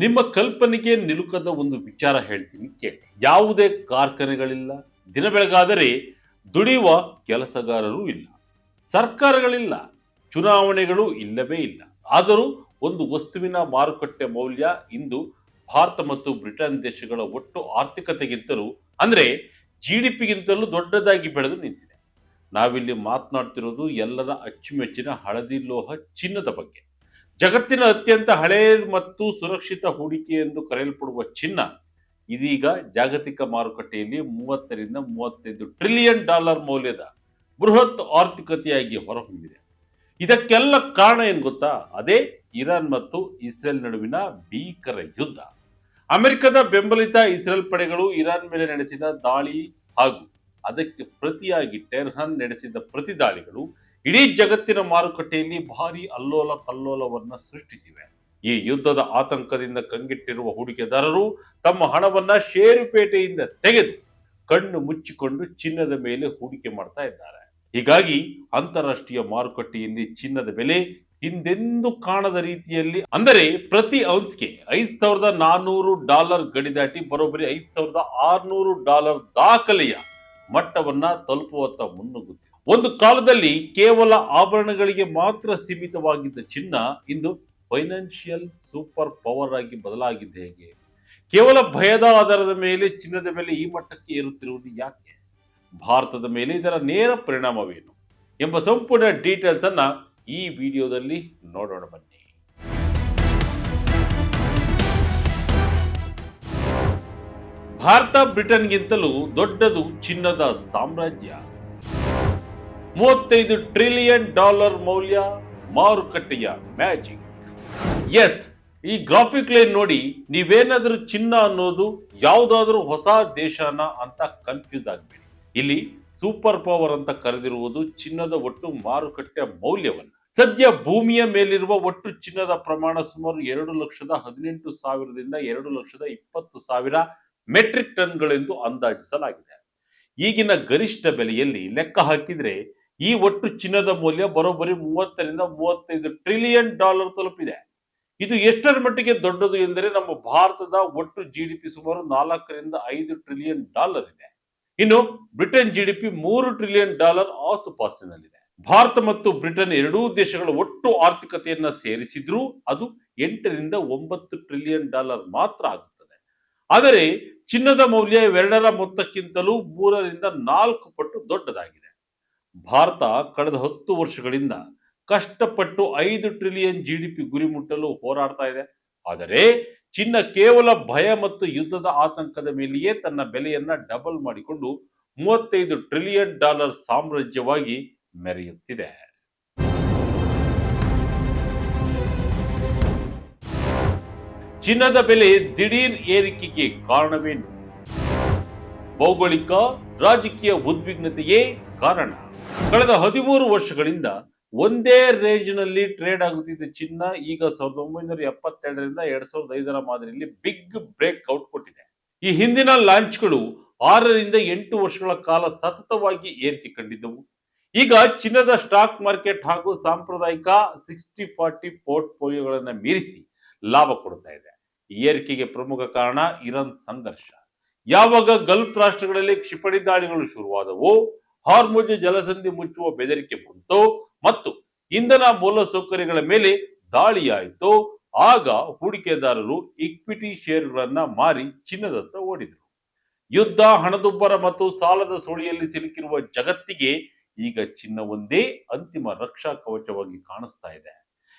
ನಿಮ್ಮ ಕಲ್ಪನೆಗೆ ನಿಲುಕದ ಒಂದು ವಿಚಾರ ಹೇಳ್ತೀನಿ ಕೇಳಿ. ಯಾವುದೇ ಕಾರ್ಖಾನೆಗಳಿಲ್ಲ, ದಿನ ಬೆಳಗಾದರೆ ದುಡಿಯುವ ಕೆಲಸಗಾರರು ಇಲ್ಲ, ಸರ್ಕಾರಗಳಿಲ್ಲ, ಚುನಾವಣೆಗಳು ಇಲ್ಲವೇ ಇಲ್ಲ. ಆದರೂ ಒಂದು ವಸ್ತುವಿನ ಮಾರುಕಟ್ಟೆ ಮೌಲ್ಯ ಇಂದು ಭಾರತ ಮತ್ತು ಬ್ರಿಟನ್ ದೇಶಗಳ ಒಟ್ಟು ಆರ್ಥಿಕತೆಗಿಂತಲೂ ಅಂದ್ರೆ ಜಿಡಿಪಿಗಿಂತಲೂ ದೊಡ್ಡದಾಗಿ ಬೆಳೆದು ನಿಂತಿದೆ. ನಾವಿಲ್ಲಿ ಮಾತನಾಡ್ತಿರೋದು ಎಲ್ಲರ ಅಚ್ಚುಮೆಚ್ಚಿನ ಹಳದಿ ಲೋಹ ಚಿನ್ನದ ಬಗ್ಗೆ. ಜಗತ್ತಿನ ಅತ್ಯಂತ ಹಳೆ ಮತ್ತು ಸುರಕ್ಷಿತ ಹೂಡಿಕೆ ಎಂದು ಕರೆಯಲ್ಪಡುವ ಚಿನ್ನ ಇದೀಗ ಜಾಗತಿಕ ಮಾರುಕಟ್ಟೆಯಲ್ಲಿ 30 ರಿಂದ 35 ಟ್ರಿಲಿಯನ್ ಡಾಲರ್ ಮೌಲ್ಯದ ಬೃಹತ್ ಆರ್ಥಿಕತೆಯಾಗಿ ಹೊರಹೊಮ್ಮಿದೆ. ಇದಕ್ಕೆಲ್ಲ ಕಾರಣ ಏನ್ ಗೊತ್ತಾ? ಅದೇ ಇರಾನ್ ಮತ್ತು ಇಸ್ರೇಲ್ ನಡುವಿನ ಭೀಕರ ಯುದ್ಧ. ಅಮೆರಿಕದ ಬೆಂಬಲಿತ ಇಸ್ರೇಲ್ ಪಡೆಗಳು ಇರಾನ್ ಮೇಲೆ ನಡೆಸಿದ ದಾಳಿ ಹಾಗೂ ಅದಕ್ಕೆ ಪ್ರತಿಯಾಗಿ ಟೆಹರಾನ್ ನಡೆಸಿದ ಪ್ರತಿದಾಳಿಗಳು ಇಡೀ ಜಗತ್ತಿನ ಮಾರುಕಟ್ಟೆಯಲ್ಲಿ ಭಾರಿ ಅಲ್ಲೋಲ ಕಲ್ಲೋಲವನ್ನ ಸೃಷ್ಟಿಸಿವೆ. ಈ ಯುದ್ಧದ ಆತಂಕದಿಂದ ಕಂಗೆಟ್ಟಿರುವ ಹೂಡಿಕೆದಾರರು ತಮ್ಮ ಹಣವನ್ನ ಷೇರುಪೇಟೆಯಿಂದ ತೆಗೆದು ಕಣ್ಣು ಮುಚ್ಚಿಕೊಂಡು ಚಿನ್ನದ ಮೇಲೆ ಹೂಡಿಕೆ ಮಾಡ್ತಾ ಇದ್ದಾರೆ. ಹೀಗಾಗಿ ಅಂತಾರಾಷ್ಟ್ರೀಯ ಮಾರುಕಟ್ಟೆಯಲ್ಲಿ ಚಿನ್ನದ ಬೆಲೆ ಹಿಂದೆಂದೂ ಕಾಣದ ರೀತಿಯಲ್ಲಿ, ಅಂದರೆ ಪ್ರತಿ ಔನ್ಸ್ಗೆ $5,400 ಗಡಿ ದಾಟಿ ಬರೋಬ್ಬರಿ $5,600 ದಾಖಲೆಯ ಮಟ್ಟವನ್ನ ತಲುಪುವತ್ತ ಮುನ್ನುಗ್ಗುತ್ತಿದೆ. ಒಂದು ಕಾಲದಲ್ಲಿ ಕೇವಲ ಆಭರಣಗಳಿಗೆ ಮಾತ್ರ ಸೀಮಿತವಾಗಿದ್ದ ಚಿನ್ನ ಇಂದು ಫೈನಾನ್ಷಿಯಲ್ ಸೂಪರ್ ಪವರ್ ಆಗಿ ಬದಲಾಗಿದೆ. ಹೇಗೆ? ಕೇವಲ ಭಯದ ಆಧಾರದ ಮೇಲೆ ಚಿನ್ನದ ಬೆಲೆ ಈ ಮಟ್ಟಕ್ಕೆ ಏರುತ್ತಿರುವುದು ಯಾಕೆ? ಭಾರತದ ಮೇಲೆ ಇದರ ನೇರ ಪರಿಣಾಮವೇನು ಎಂಬ ಸಂಪೂರ್ಣ ಡೀಟೇಲ್ಸ್ ಅನ್ನ ಈ ವಿಡಿಯೋದಲ್ಲಿ ನೋಡೋಣ ಬನ್ನಿ. ಭಾರತ ಬ್ರಿಟನ್ಗಿಂತಲೂ ದೊಡ್ಡದು ಚಿನ್ನದ ಸಾಮ್ರಾಜ್ಯ. $35 ಟ್ರಿಲಿಯನ್ ಮೌಲ್ಯ, ಮಾರುಕಟ್ಟೆಯ ಮ್ಯಾಜಿಕ್. ಎಸ್, ಈ ಗ್ರಾಫಿಕ್ ಲೈನ್ ನೋಡಿ ನೀವೇನಾದ್ರೂ ಚಿನ್ನ ಅನ್ನೋದು ಯಾವುದಾದ್ರೂ ಹೊಸ ದೇಶನ ಅಂತ ಕನ್ಫ್ಯೂಸ್ ಆಗಬೇಡಿ. ಇಲ್ಲಿ ಸೂಪರ್ ಪವರ್ ಅಂತ ಕರೆದಿರುವುದು ಚಿನ್ನದ ಒಟ್ಟು ಮಾರುಕಟ್ಟೆ ಮೌಲ್ಯವನ್ನ. ಸದ್ಯ ಭೂಮಿಯ ಮೇಲಿರುವ ಒಟ್ಟು ಚಿನ್ನದ ಪ್ರಮಾಣ ಸುಮಾರು 2,18,000 ದಿಂದ 2,20,000 ಮೆಟ್ರಿಕ್ ಟನ್ಗಳೆಂದು ಅಂದಾಜಿಸಲಾಗಿದೆ. ಈಗಿನ ಗರಿಷ್ಠ ಬೆಲೆಯಲ್ಲಿ ಲೆಕ್ಕ ಹಾಕಿದ್ರೆ ಈ ಒಟ್ಟು ಚಿನ್ನದ ಮೌಲ್ಯ ಬರೋಬ್ಬರಿ 30 ರಿಂದ 35 ಟ್ರಿಲಿಯನ್ ಡಾಲರ್ ತಲುಪಿದೆ. ಇದು ಎಷ್ಟರ ಮಟ್ಟಿಗೆ ದೊಡ್ಡದು ಎಂದರೆ ನಮ್ಮ ಭಾರತದ ಒಟ್ಟು ಜಿಡಿಪಿ ಸುಮಾರು 4 ರಿಂದ 5 ಟ್ರಿಲಿಯನ್ ಡಾಲರ್ ಇದೆ. ಇನ್ನು ಬ್ರಿಟನ್ ಜಿಡಿಪಿ $3 ಟ್ರಿಲಿಯನ್ ಆಸುಪಾಸಿನಲ್ಲಿದೆ. ಭಾರತ ಮತ್ತು ಬ್ರಿಟನ್ ಎರಡೂ ದೇಶಗಳ ಒಟ್ಟು ಆರ್ಥಿಕತೆಯನ್ನ ಸೇರಿಸಿದ್ರೂ ಅದು $8 ರಿಂದ 9 ಟ್ರಿಲಿಯನ್ ಮಾತ್ರ ಆಗುತ್ತದೆ. ಆದರೆ ಚಿನ್ನದ ಮೌಲ್ಯ ಇವೆರಡರ ಮೊತ್ತಕ್ಕಿಂತಲೂ 3 ರಿಂದ 4 ಪಟ್ಟು ದೊಡ್ಡದಾಗಿದೆ. ಭಾರತ ಕಳೆದ 10 ವರ್ಷಗಳಿಂದ ಕಷ್ಟಪಟ್ಟು 5 ಟ್ರಿಲಿಯನ್ ಜಿಡಿಪಿ ಗುರಿ ಮುಟ್ಟಲು ಹೋರಾಡ್ತಾ ಇದೆ. ಆದರೆ ಚಿನ್ನ ಕೇವಲ ಭಯ ಮತ್ತು ಯುದ್ಧದ ಆತಂಕದ ಮೇಲೆಯೇ ತನ್ನ ಬೆಲೆಯನ್ನ ಡಬಲ್ ಮಾಡಿಕೊಂಡು $35 ಟ್ರಿಲಿಯನ್ ಸಾಮ್ರಾಜ್ಯವಾಗಿ ಮೆರೆಯುತ್ತಿದೆ. ಚಿನ್ನದ ಬೆಲೆ ದಿಢೀರ್ ಏರಿಕೆಗೆ ಕಾರಣವೇನು? ಭೌಗೋಳಿಕ ರಾಜಕೀಯ ಉದ್ವಿಗ್ನತೆಯೇ ಕಾರಣ. ಕಳೆದ 13 ವರ್ಷಗಳಿಂದ ಒಂದೇ ರೇಂಜ್ ನಲ್ಲಿ ಟ್ರೇಡ್ ಆಗುತ್ತಿದ್ದ ಚಿನ್ನ ಈಗ 1972 ರಿಂದ 2005 ಮಾದರಿಯಲ್ಲಿ ಬಿಗ್ ಬ್ರೇಕ್ ಔಟ್ ಕೊಟ್ಟಿದೆ. ಈ ಹಿಂದಿನ ಲಾಂಚ್ಗಳು 6 ರಿಂದ 8 ವರ್ಷಗಳ ಕಾಲ ಸತತವಾಗಿ ಏರಿಕೆ ಕಂಡಿದ್ದವು. ಈಗ ಚಿನ್ನದ ಸ್ಟಾಕ್ ಮಾರ್ಕೆಟ್ ಹಾಗೂ ಸಾಂಪ್ರದಾಯಿಕ 60-40 ಪೋರ್ಟ್ಫೋಲಿಯೋಗಳನ್ನು ಮೀರಿಸಿ ಲಾಭ ಕೊಡ್ತಾ ಇದೆ. ಈ ಏರಿಕೆಗೆ ಪ್ರಮುಖ ಕಾರಣ ಇರಾನ್ ಸಂಘರ್ಷ. ಯಾವಾಗ ಗಲ್ಫ್ ರಾಷ್ಟ್ರಗಳಲ್ಲಿ ಕ್ಷಿಪಣಿ ದಾಳಿಗಳು ಶುರುವಾದವು, ಹಾರ್ಮುಜ್ ಜಲಸಂಧಿ ಮುಚ್ಚುವ ಬೆದರಿಕೆ ಬಂತು ಮತ್ತು ಇಂಧನ ಮೂಲಸೌಕರ್ಯಗಳ ಮೇಲೆ ದಾಳಿಯಾಯಿತು, ಆಗ ಹೂಡಿಕೆದಾರರು ಇಕ್ವಿಟಿ ಷೇರುಗಳನ್ನ ಮಾರಿ ಚಿನ್ನದತ್ತ ಓಡಿದರು. ಯುದ್ಧ, ಹಣದುಬ್ಬರ ಮತ್ತು ಸಾಲದ ಸುಳಿಯಲ್ಲಿ ಸಿಲುಕಿರುವ ಜಗತ್ತಿಗೆ ಈಗ ಚಿನ್ನ ಒಂದೇ ಅಂತಿಮ ರಕ್ಷಾ ಕವಚವಾಗಿ ಕಾಣಿಸ್ತಾ ಇದೆ.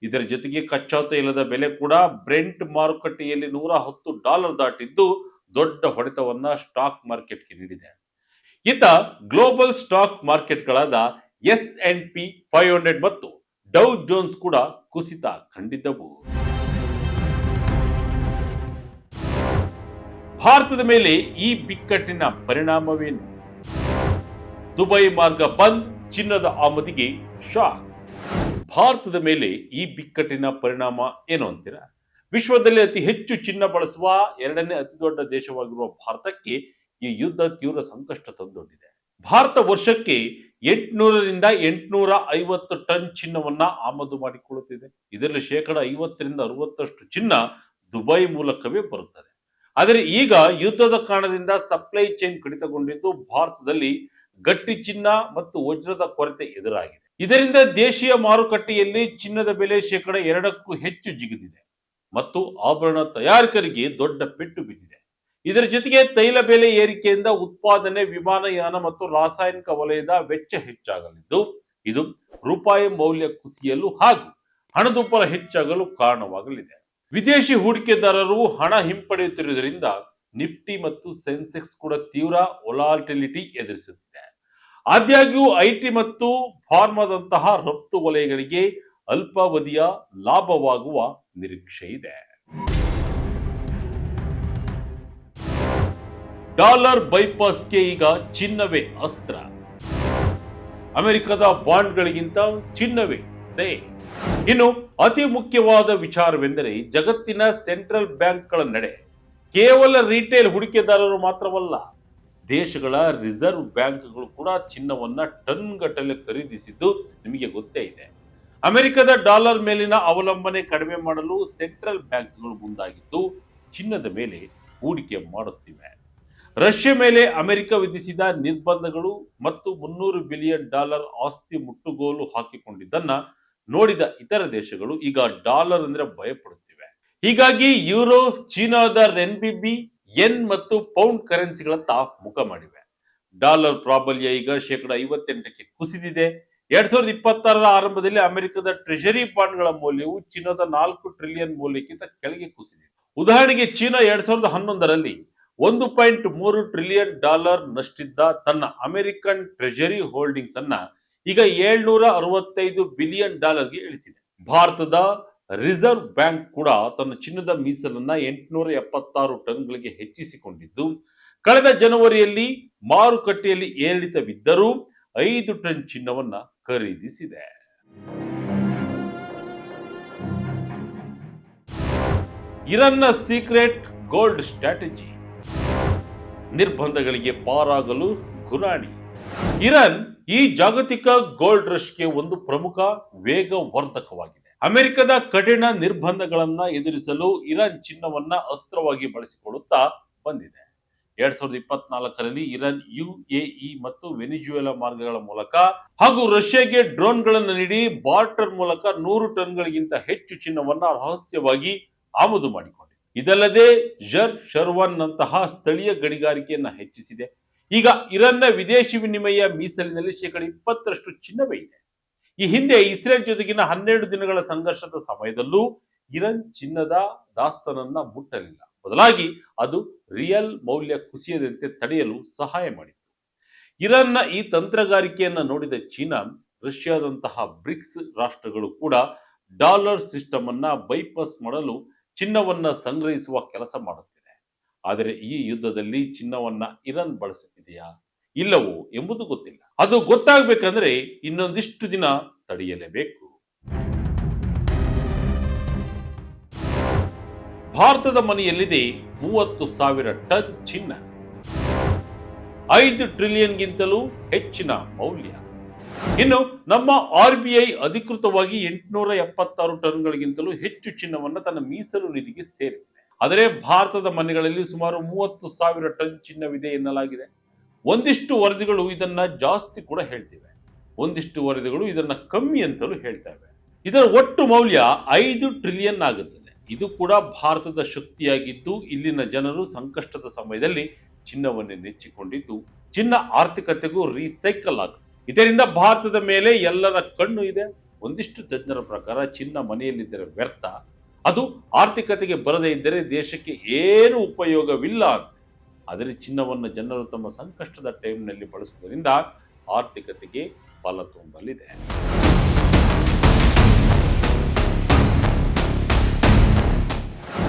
ಇದರ ಜೊತೆಗೆ ಕಚ್ಚಾ ತೈಲದ ಬೆಲೆ ಕೂಡ ಬ್ರೆಂಟ್ ಮಾರುಕಟ್ಟೆಯಲ್ಲಿ $110 ದಾಟಿದ್ದು ದೊಡ್ಡ ಹೊಡೆತವನ್ನ ಸ್ಟಾಕ್ ಮಾರ್ಕೆಟ್ಗೆ ನೀಡಿದೆ. ಇತ್ತ ಗ್ಲೋಬಲ್ ಸ್ಟಾಕ್ ಮಾರ್ಕೆಟ್ಗಳಾದ S&P 500 ಮತ್ತು ಡೌ ಜೋನ್ಸ್ ಕೂಡ ಕುಸಿತ ಕಂಡಿದ್ದವು. ಭಾರತದ ಮೇಲೆ ಈ ಬಿಕ್ಕಟ್ಟಿನ ಪರಿಣಾಮವೇನು? ದುಬೈ ಮಾರ್ಗ ಬಂದ್, ಚಿನ್ನದ ಆಮದಿಗೆ ಶಾಕ್. ಭಾರತದ ಮೇಲೆ ಈ ಬಿಕ್ಕಟ್ಟಿನ ಪರಿಣಾಮ ಏನು ಅಂತೀರಾ? ವಿಶ್ವದಲ್ಲಿ ಅತಿ ಹೆಚ್ಚು ಚಿನ್ನ ಬಳಸುವ 2ನೇ ಅತಿ ದೊಡ್ಡ ದೇಶವಾಗಿರುವ ಭಾರತಕ್ಕೆ ಈ ಯುದ್ಧ ತೀವ್ರ ಸಂಕಷ್ಟ ತಂದೊಡ್ಡಿದೆ. ಭಾರತ ವರ್ಷಕ್ಕೆ 800 ರಿಂದ 850 ಟನ್ ಚಿನ್ನವನ್ನ ಆಮದು ಮಾಡಿಕೊಳ್ಳುತ್ತಿದೆ. ಇದರಲ್ಲಿ 50% ರಿಂದ 60% ಚಿನ್ನ ದುಬೈ ಮೂಲಕವೇ ಬರುತ್ತದೆ. ಆದರೆ ಈಗ ಯುದ್ಧದ ಕಾರಣದಿಂದ ಸಪ್ಲೈ ಚೈನ್ ಕಡಿತಗೊಂಡಿದ್ದು ಭಾರತದಲ್ಲಿ ಗಟ್ಟಿ ಚಿನ್ನ ಮತ್ತು ವಜ್ರದ ಕೊರತೆ ಎದುರಾಗಿದೆ. ಇದರಿಂದ ದೇಶೀಯ ಮಾರುಕಟ್ಟೆಯಲ್ಲಿ ಚಿನ್ನದ ಬೆಲೆ ಶೇಕಡ 2ಕ್ಕೂ ಹೆಚ್ಚು ಜಿಗಿದಿದೆ ಮತ್ತು ಆಭರಣ ತಯಾರಕರಿಗೆ ದೊಡ್ಡ ಪೆಟ್ಟು ಬಿದ್ದಿದೆ. ಇದರ ಜೊತೆಗೆ ತೈಲ ಬೆಲೆ ಏರಿಕೆಯಿಂದ ಉತ್ಪಾದನೆ, ವಿಮಾನಯಾನ ಮತ್ತು ರಾಸಾಯನಿಕ ವಲಯದ ವೆಚ್ಚ ಹೆಚ್ಚಾಗಲಿದ್ದು ಇದು ರೂಪಾಯಿ ಮೌಲ್ಯ ಕುಸಿಯಲು ಹಾಗೂ ಹಣದುಬ್ಬರ ಹೆಚ್ಚಾಗಲು ಕಾರಣವಾಗಲಿದೆ. ವಿದೇಶಿ ಹೂಡಿಕೆದಾರರು ಹಣ ಹಿಂಪಡೆಯುತ್ತಿರುವುದರಿಂದ ನಿಫ್ಟಿ ಮತ್ತು ಸೆನ್ಸೆಕ್ಸ್ ಕೂಡ ತೀವ್ರ ವೊಲಾಟಿಲಿಟಿ ಎದುರಿಸುತ್ತಿದೆ. ಆದಾಗ್ಯೂ ಐಟಿ ಮತ್ತು ಫಾರ್ಮಾದಂತಹ ರಫ್ತು ವಲಯಗಳಿಗೆ ಅಲ್ಪಾವಧಿಯ ಲಾಭವಾಗುವ ನಿರೀಕ್ಷೆ ಇದೆ. ಡಾಲರ್ ಬೈಪಾಸ್ಗೆ ಈಗ ಚಿನ್ನವೇ ಅಸ್ತ್ರ. ಅಮೆರಿಕದ ಬಾಂಡ್ಗಳಿಗಿಂತ ಚಿನ್ನವೇ ಸೇಫ್. ಇನ್ನು ಅತಿ ಮುಖ್ಯವಾದ ವಿಚಾರವೆಂದರೆ ಜಗತ್ತಿನ ಸೆಂಟ್ರಲ್ ಬ್ಯಾಂಕ್ಗಳ ನಡೆ. ಕೇವಲ ರಿಟೇಲ್ ಹೂಡಿಕೆದಾರರು ಮಾತ್ರವಲ್ಲ, ದೇಶಗಳ ರಿಸರ್ವ್ ಬ್ಯಾಂಕ್ಗಳು ಕೂಡ ಚಿನ್ನವನ್ನ ಟನ್ ಗಟ್ಟಲೆ ಖರೀದಿಸಿದ್ದು ನಿಮಗೆ ಗೊತ್ತೇ ಇದೆ. ಅಮೆರಿಕದ ಡಾಲರ್ ಮೇಲಿನ ಅವಲಂಬನೆ ಕಡಿಮೆ ಮಾಡಲು ಸೆಂಟ್ರಲ್ ಬ್ಯಾಂಕ್ಗಳು ಮುಂದಾಗಿದ್ದು ಚಿನ್ನದ ಮೇಲೆ ಹೂಡಿಕೆ ಮಾಡುತ್ತಿವೆ. ರಷ್ಯಾ ಮೇಲೆ ಅಮೆರಿಕ ವಿಧಿಸಿದ ನಿರ್ಬಂಧಗಳು ಮತ್ತು $300 ಬಿಲಿಯನ್ ಆಸ್ತಿ ಮುಟ್ಟುಗೋಲು ಹಾಕಿಕೊಂಡಿದ್ದನ್ನ ನೋಡಿದ ಇತರ ದೇಶಗಳು ಈಗ ಡಾಲರ್ ಅಂದ್ರೆ ಭಯಪಡುತ್ತಿವೆ. ಹೀಗಾಗಿ ಯೂರೋ, ಚೀನಾದ ರೆನ್ಬಿಬಿ, ಯೆನ್ ಮತ್ತು ಪೌಂಡ್ ಕರೆನ್ಸಿಗಳತ್ತ ಮುಖ ಮಾಡಿವೆ. ಡಾಲರ್ ಪ್ರಾಬಲ್ಯ ಈಗ ಶೇಕಡ 58ಕ್ಕೆ ಕುಸಿದಿದೆ. 2026ರ ಆರಂಭದಲ್ಲಿ ಅಮೆರಿಕದ ಟ್ರೆಷರಿ ಬಾಂಡ್ಗಳ ಮೌಲ್ಯವು ಚೀನಾದ 4 ಟ್ರಿಲಿಯನ್ ಮೌಲ್ಯಕ್ಕಿಂತ ಕೆಳಗೆ ಕುಸಿದಿದೆ. ಉದಾಹರಣೆಗೆ ಚೀನಾ 2011ರಲ್ಲಿ $1.3 ಟ್ರಿಲಿಯನ್ ನಷ್ಟಿದ್ದ ತನ್ನ ಅಮೆರಿಕನ್ ಟ್ರೆಷರಿ ಹೋಲ್ಡಿಂಗ್ಸ್ ಅನ್ನ ಈಗ $765 ಬಿಲಿಯನ್ ಗೆ ಇಳಿಸಿದೆ. ಭಾರತದ ರಿಸರ್ವ್ ಬ್ಯಾಂಕ್ ಕೂಡ ತನ್ನ ಚಿನ್ನದ ಮೀಸಲನ್ನ 876 ಟನ್ಗಳಿಗೆ ಹೆಚ್ಚಿಸಿಕೊಂಡಿದ್ದು ಕಳೆದ ಜನವರಿಯಲ್ಲಿ ಮಾರುಕಟ್ಟೆಯಲ್ಲಿ ಏರಿಳಿತವಿದ್ದರೂ 5 ಟನ್ ಚಿನ್ನವನ್ನ ಖರೀದಿಸಿದೆ. ಇರಾನ್ನ ಸೀಕ್ರೆಟ್ ಗೋಲ್ಡ್ ಸ್ಟ್ರಾಟಜಿ. ನಿರ್ಬಂಧಗಳಿಗೆ ಪಾರಾಗಲು ಗುರಾಣಿ. ಇರಾನ್ ಈ ಜಾಗತಿಕ ಗೋಲ್ಡ್ ರಶ್ಗೆ ಒಂದು ಪ್ರಮುಖ ವೇಗವರ್ಧಕವಾಗಿದೆ. ಅಮೆರಿಕದ ಕಠಿಣ ನಿರ್ಬಂಧಗಳನ್ನ ಎದುರಿಸಲು ಇರಾನ್ ಚಿನ್ನವನ್ನ ಅಸ್ತ್ರವಾಗಿ ಬಳಸಿಕೊಳ್ಳುತ್ತಾ ಬಂದಿದೆ. 2024ರಲ್ಲಿ ಇರಾನ್ UAE ಮತ್ತು ವೆನಿಜುವೆಲಾ ಮಾರ್ಗಗಳ ಮೂಲಕ ಹಾಗೂ ರಷ್ಯಾಗೆ ಡ್ರೋನ್ಗಳನ್ನು ನೀಡಿ ಬಾರ್ಟರ್ ಮೂಲಕ 100 ಟನ್ಗಳಿಗಿಂತ ಹೆಚ್ಚು ಚಿನ್ನವನ್ನ ರಹಸ್ಯವಾಗಿ ಆಮದು ಮಾಡಿಕೊಂಡಿದೆ. ಇದಲ್ಲದೆ ಶರ್ವನ್ ನಂತಹ ಸ್ಥಳೀಯ ಗಣಿಗಾರಿಕೆಯನ್ನ ಹೆಚ್ಚಿಸಿದೆ. ಈಗ ಇರಾನ್ನ ವಿದೇಶಿ ವಿನಿಮಯ ಮೀಸಲಿನಲ್ಲಿ ಶೇಕಡ 20ರಷ್ಟು ಚಿನ್ನವೇ ಇದೆ. ಈ ಹಿಂದೆ ಇಸ್ರೇಲ್ ಜೊತೆಗಿನ 12 ದಿನಗಳ ಸಂಘರ್ಷದ ಸಮಯದಲ್ಲೂ ಇರಾನ್ ಚಿನ್ನದ ದಾಸ್ತಾನನ್ನ ಮುಟ್ಟಲಿಲ್ಲ. ಬದಲಾಗಿ ಅದು ರಿಯಲ್ ಮೌಲ್ಯ ಕುಸಿಯದಂತೆ ತಡೆಯಲು ಸಹಾಯ ಮಾಡಿತು. ಇರಾನ್ನ ಈ ತಂತ್ರಗಾರಿಕೆಯನ್ನ ನೋಡಿದ ಚೀನಾ, ರಷ್ಯಾದಂತಹ ಬ್ರಿಕ್ಸ್ ರಾಷ್ಟ್ರಗಳು ಕೂಡ ಡಾಲರ್ ಸಿಸ್ಟಮ್ ಅನ್ನ ಬೈಪಾಸ್ ಮಾಡಲು ಚಿನ್ನವನ್ನ ಸಂಗ್ರಹಿಸುವ ಕೆಲಸ ಮಾಡುತ್ತಿದೆ. ಆದರೆ ಈ ಯುದ್ಧದಲ್ಲಿ ಚಿನ್ನವನ್ನ ಇರಾನ್ ಬಳಸುತ್ತಿದೆಯಾ ಇಲ್ಲವೋ ಎಂಬುದು ಗೊತ್ತಿಲ್ಲ. ಅದು ಗೊತ್ತಾಗಬೇಕಂದ್ರೆ ಇನ್ನೊಂದಿಷ್ಟು ದಿನ ತಡೆಯಲೇಬೇಕು. ಭಾರತದ ಮನೆಯಲ್ಲಿದೆ 30,000 ಟನ್ ಚಿನ್ನ, 5 ಟ್ರಿಲಿಯನ್ಗಿಂತಲೂ ಹೆಚ್ಚಿನ ಮೌಲ್ಯ. ಇನ್ನು ನಮ್ಮ RBI ಅಧಿಕೃತವಾಗಿ 876 ಟನ್ಗಳಿಗಿಂತಲೂ ಹೆಚ್ಚು ಚಿನ್ನವನ್ನು ತನ್ನ ಮೀಸಲು ನಿಧಿಗೆ ಸೇರಿಸಿದೆ. ಆದರೆ ಭಾರತದ ಮನೆಗಳಲ್ಲಿ ಸುಮಾರು 30,000 ಟನ್ ಚಿನ್ನವಿದೆ ಎನ್ನಲಾಗಿದೆ. ಒಂದಿಷ್ಟು ವರದಿಗಳು ಇದನ್ನ ಜಾಸ್ತಿ ಕೂಡ ಹೇಳ್ತಿವೆ, ಒಂದಿಷ್ಟು ವರದಿಗಳು ಇದನ್ನ ಕಮ್ಮಿ ಅಂತಲೂ ಹೇಳ್ತವೆ. ಇದರ ಒಟ್ಟು ಮೌಲ್ಯ 5 ಟ್ರಿಲಿಯನ್ ಆಗುತ್ತದೆ. ಇದು ಕೂಡ ಭಾರತದ ಶಕ್ತಿಯಾಗಿದ್ದು ಇಲ್ಲಿನ ಜನರು ಸಂಕಷ್ಟದ ಸಮಯದಲ್ಲಿ ಚಿನ್ನವನ್ನೇ ನೆಚ್ಚಿಕೊಂಡಿದ್ದು ಚಿನ್ನ ಆರ್ಥಿಕತೆಗೂ ರೀಸೈಕಲ್ ಆಗುತ್ತೆ. ಇದರಿಂದ ಭಾರತದ ಮೇಲೆ ಎಲ್ಲರ ಕಣ್ಣು ಇದೆ. ಒಂದಿಷ್ಟು ತಜ್ಞರ ಪ್ರಕಾರ ಚಿನ್ನ ಮನೆಯಲ್ಲಿದ್ದರೆ ವ್ಯರ್ಥ, ಅದು ಆರ್ಥಿಕತೆಗೆ ಬರದೇ ಇದ್ದರೆ ದೇಶಕ್ಕೆ ಏನು ಉಪಯೋಗವಿಲ್ಲ ಅಂತ. ಆದರೆ ಚಿನ್ನವನ್ನು ಜನರು ತಮ್ಮ ಸಂಕಷ್ಟದ ಟೈಮ್ನಲ್ಲಿ ಬಳಸುವುದರಿಂದ ಆರ್ಥಿಕತೆಗೆ ಬಲ ತುಂಬಲಿದೆ.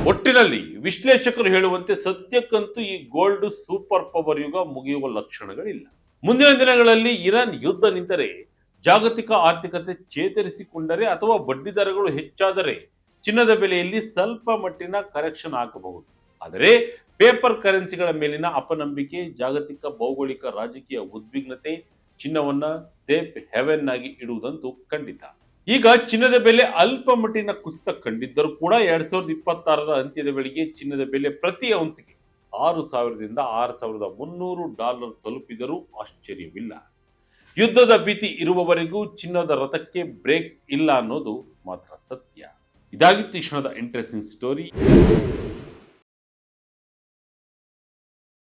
ಒಟ್ಟಿನಲ್ಲಿ ವಿಶ್ಲೇಷಕರು ಹೇಳುವಂತೆ ಸದ್ಯಕ್ಕಂತೂ ಈ ಗೋಲ್ಡ್ ಸೂಪರ್ ಪವರ್ ಯುಗ ಮುಗಿಯುವ ಲಕ್ಷಣಗಳಿಲ್ಲ. ಮುಂದಿನ ದಿನಗಳಲ್ಲಿ ಇರಾನ್ ಯುದ್ಧ ನಿಂತರೆ, ಜಾಗತಿಕ ಆರ್ಥಿಕತೆ ಚೇತರಿಸಿಕೊಂಡರೆ ಅಥವಾ ಬಡ್ಡಿ ದರಗಳು ಹೆಚ್ಚಾದರೆ ಚಿನ್ನದ ಬೆಲೆಯಲ್ಲಿ ಸ್ವಲ್ಪ ಮಟ್ಟಿನ ಕರೆಕ್ಷನ್ ಆಗಬಹುದು. ಆದರೆ ಪೇಪರ್ ಕರೆನ್ಸಿಗಳ ಮೇಲಿನ ಅಪನಂಬಿಕೆ, ಜಾಗತಿಕ ಭೌಗೋಳಿಕ ರಾಜಕೀಯ ಉದ್ವಿಗ್ನತೆ ಚಿನ್ನವನ್ನ ಸೇಫ್ ಹೆವೆನ್ ಆಗಿ ಇಡುವುದಂತೂ ಖಂಡಿತ. ಈಗ ಚಿನ್ನದ ಬೆಲೆ ಅಲ್ಪ ಮಟ್ಟಿನ ಕುಸಿತ ಕಂಡಿದ್ದರೂ ಕೂಡ 2026ರ ಅಂತ್ಯದ ವೇಳೆಗೆ ಚಿನ್ನದ ಬೆಲೆ ಪ್ರತಿ ಔನ್ಸ್ಗೆ $6,000 ರಿಂದ $6,300 ತಲುಪಿದರೂ ಆಶ್ಚರ್ಯವಿಲ್ಲ. ಯುದ್ಧದ ಭೀತಿ ಇರುವವರೆಗೂ ಚಿನ್ನದ ರಥಕ್ಕೆ ಬ್ರೇಕ್ ಇಲ್ಲ ಅನ್ನೋದು ಮಾತ್ರ ಸತ್ಯ. ಇದಾಗಿತ್ತು ಈ ಕ್ಷಣದ ಇಂಟ್ರೆಸ್ಟಿಂಗ್ ಸ್ಟೋರಿ.